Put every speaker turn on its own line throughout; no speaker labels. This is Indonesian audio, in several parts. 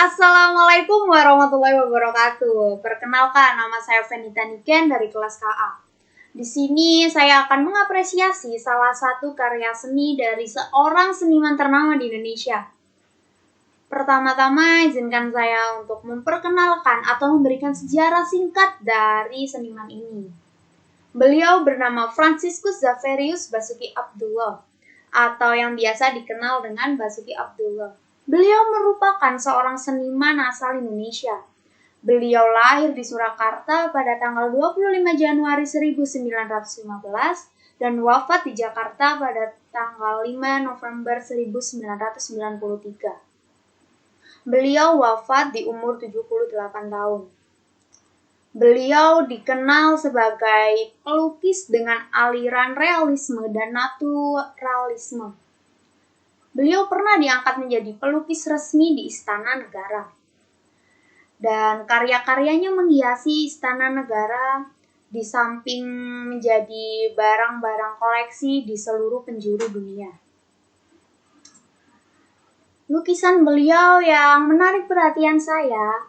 Assalamualaikum warahmatullahi wabarakatuh. Perkenalkan, nama saya Venita Niken dari kelas KA. Di sini saya akan mengapresiasi salah satu karya seni dari seorang seniman ternama di Indonesia. Pertama-tama, izinkan saya untuk memperkenalkan atau memberikan sejarah singkat dari seniman ini. Beliau bernama Franciscus Xaverius Basuki Abdullah, atau yang biasa dikenal dengan Basuki Abdullah. Beliau merupakan seorang seniman asal Indonesia. Beliau lahir di Surakarta pada tanggal 25 Januari 1915 dan wafat di Jakarta pada tanggal 5 November 1993. Beliau wafat di umur 78 tahun. Beliau dikenal sebagai pelukis dengan aliran realisme dan naturalisme. Beliau pernah diangkat menjadi pelukis resmi di Istana Negara. Dan karya-karyanya menghiasi Istana Negara di samping menjadi barang-barang koleksi di seluruh penjuru dunia. Lukisan beliau yang menarik perhatian saya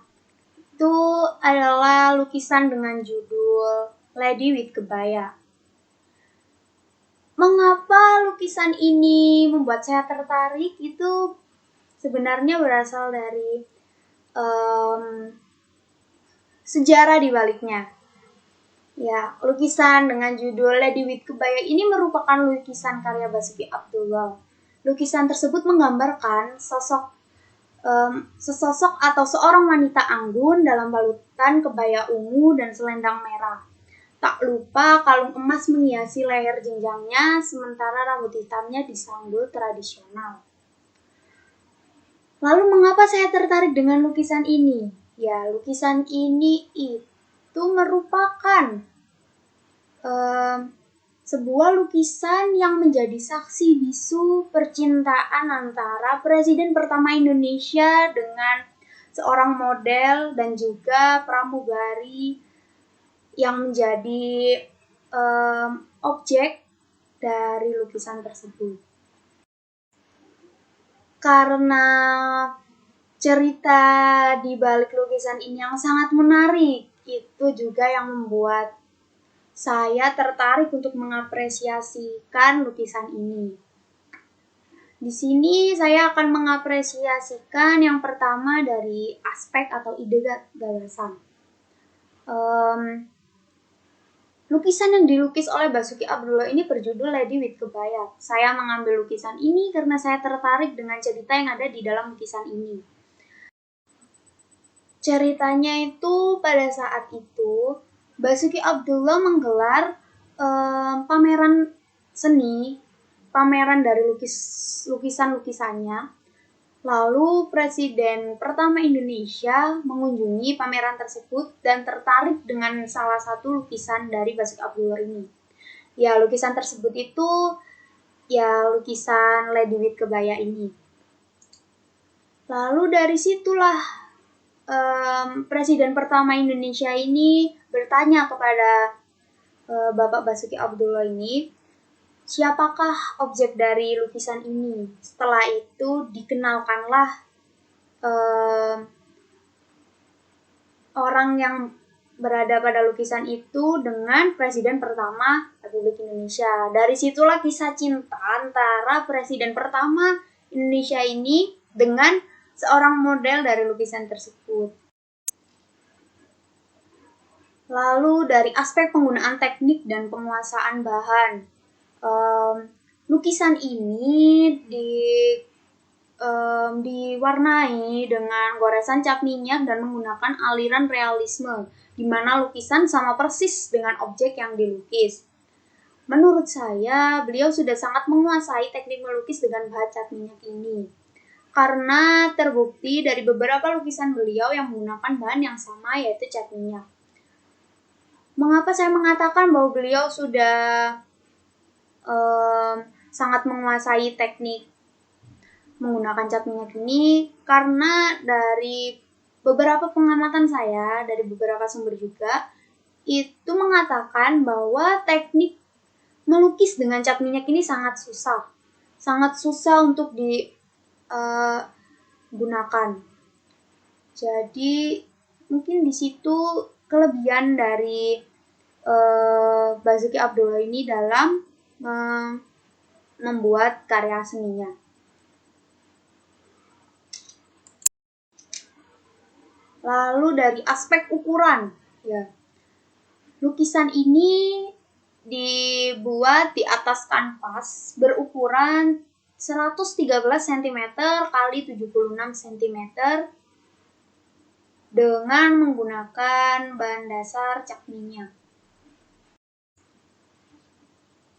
itu adalah lukisan dengan judul Lady with Kebaya. Mengapa lukisan ini membuat saya tertarik itu sebenarnya berasal dari sejarah di baliknya. Ya, lukisan dengan judul Lady with Kebaya ini merupakan lukisan karya Basuki Abdullah. Lukisan tersebut menggambarkan sesosok atau seorang wanita anggun dalam balutan kebaya ungu dan selendang merah. Tak lupa kalung emas menghiasi leher jenjangnya, sementara rambut hitamnya disanggul tradisional. Lalu mengapa saya tertarik dengan lukisan ini? Ya, lukisan ini itu merupakan sebuah lukisan yang menjadi saksi bisu percintaan antara Presiden pertama Indonesia dengan seorang model dan juga pramugari yang menjadi objek dari lukisan tersebut. Karena cerita di balik lukisan ini yang sangat menarik, itu juga yang membuat saya tertarik untuk mengapresiasikan lukisan ini. Di sini saya akan mengapresiasikan yang pertama dari aspek atau ide gagasan. Lukisan yang dilukis oleh Basuki Abdullah ini berjudul Lady with Kebaya. Saya mengambil lukisan ini karena saya tertarik dengan cerita yang ada di dalam lukisan ini. Ceritanya itu pada saat itu Basuki Abdullah menggelar pameran seni, pameran dari lukisan-lukisannya. Lalu Presiden pertama Indonesia mengunjungi pameran tersebut dan tertarik dengan salah satu lukisan dari Basuki Abdullah ini. Ya, lukisan tersebut itu ya lukisan Lady with Kebaya ini. Lalu dari situlah Presiden pertama Indonesia ini bertanya kepada Bapak Basuki Abdullah ini, siapakah objek dari lukisan ini? Setelah itu dikenalkanlah orang yang berada pada lukisan itu dengan Presiden pertama Republik Indonesia. Dari situlah kisah cinta antara Presiden pertama Indonesia ini dengan seorang model dari lukisan tersebut. Lalu dari aspek penggunaan teknik dan penguasaan bahan, lukisan ini diwarnai dengan goresan cat minyak dan menggunakan aliran realisme, di mana lukisan sama persis dengan objek yang dilukis. Menurut saya, beliau sudah sangat menguasai teknik melukis dengan bahan cat minyak ini. Karena terbukti dari beberapa lukisan beliau yang menggunakan bahan yang sama, yaitu cat minyak. Mengapa saya mengatakan bahwa beliau sudah sangat menguasai teknik menggunakan cat minyak ini? Karena dari beberapa pengamatan saya, dari beberapa sumber juga, itu mengatakan bahwa teknik melukis dengan cat minyak ini sangat susah. Sangat susah untuk digunakan. Jadi mungkin di situ kelebihan dari Basuki Abdullah ini dalam membuat karya seninya. Lalu dari aspek ukuran, ya, lukisan ini dibuat di atas kanvas berukuran 113 cm kali 76 cm dengan menggunakan bahan dasar cat minyak.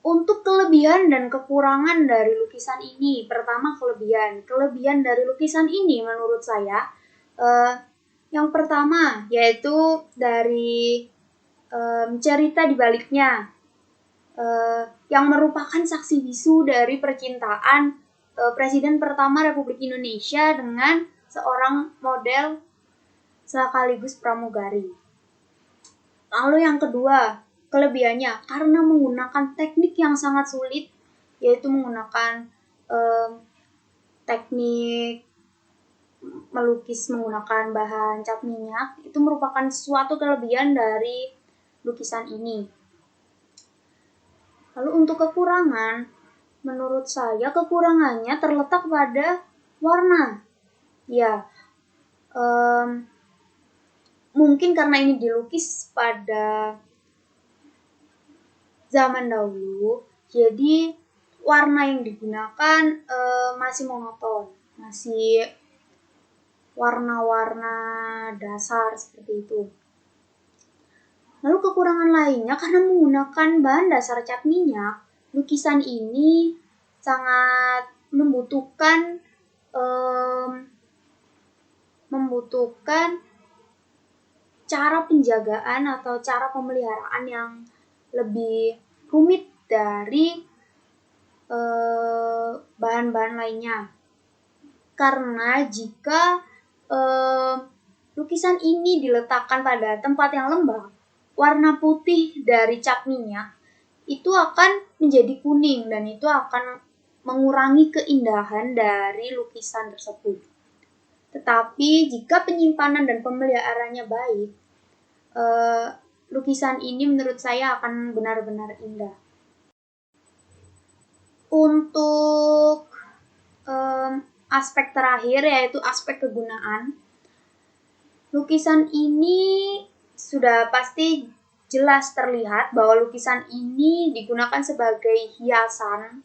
Untuk kelebihan dan kekurangan dari lukisan ini, pertama kelebihan dari lukisan ini menurut saya, yang pertama yaitu dari cerita di baliknya, yang merupakan saksi bisu dari percintaan Presiden pertama Republik Indonesia dengan seorang model sekaligus pramugari. Lalu yang kedua, kelebihannya karena menggunakan teknik yang sangat sulit, yaitu menggunakan teknik melukis menggunakan bahan cat minyak, itu merupakan suatu kelebihan dari lukisan ini. Lalu untuk kekurangan, menurut saya kekurangannya terletak pada warna. Ya, mungkin karena ini dilukis pada zaman dahulu, jadi warna yang digunakan masih monoton, masih warna-warna dasar seperti itu. Lalu kekurangan lainnya karena menggunakan bahan dasar cat minyak, lukisan ini sangat membutuhkan cara penjagaan atau cara pemeliharaan yang lebih rumit dari bahan-bahan lainnya. Karena jika lukisan ini diletakkan pada tempat yang lembab, warna putih dari cat minyak itu akan menjadi kuning dan itu akan mengurangi keindahan dari lukisan tersebut. Tetapi jika penyimpanan dan pemeliharaannya baik, lukisan ini menurut saya akan benar-benar indah. Untuk aspek terakhir yaitu aspek kegunaan, lukisan ini sudah pasti jelas terlihat bahwa lukisan ini digunakan sebagai hiasan,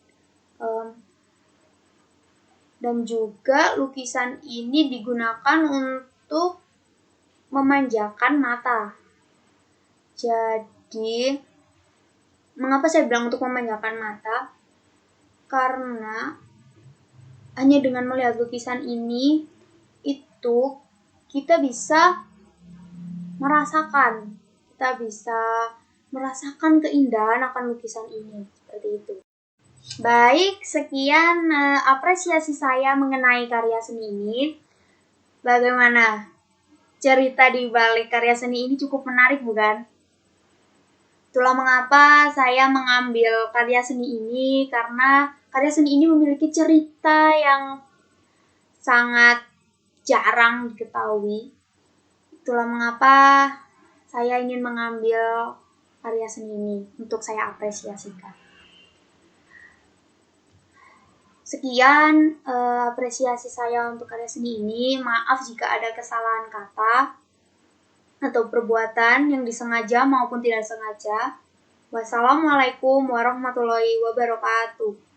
dan juga lukisan ini digunakan untuk memanjakan mata. Jadi, mengapa saya bilang untuk memanjakan mata? Karena hanya dengan melihat lukisan ini, itu kita bisa merasakan keindahan akan lukisan ini, seperti itu. Baik, sekian apresiasi saya mengenai karya seni ini. Bagaimana? Cerita di balik karya seni ini cukup menarik, bukan? Itulah mengapa saya mengambil karya seni ini, karena karya seni ini memiliki cerita yang sangat jarang diketahui. Itulah mengapa saya ingin mengambil karya seni ini untuk saya apresiasikan. Sekian apresiasi saya untuk karya seni ini. Maaf jika ada kesalahan kata atau perbuatan yang disengaja maupun tidak sengaja. Wassalamualaikum warahmatullahi wabarakatuh.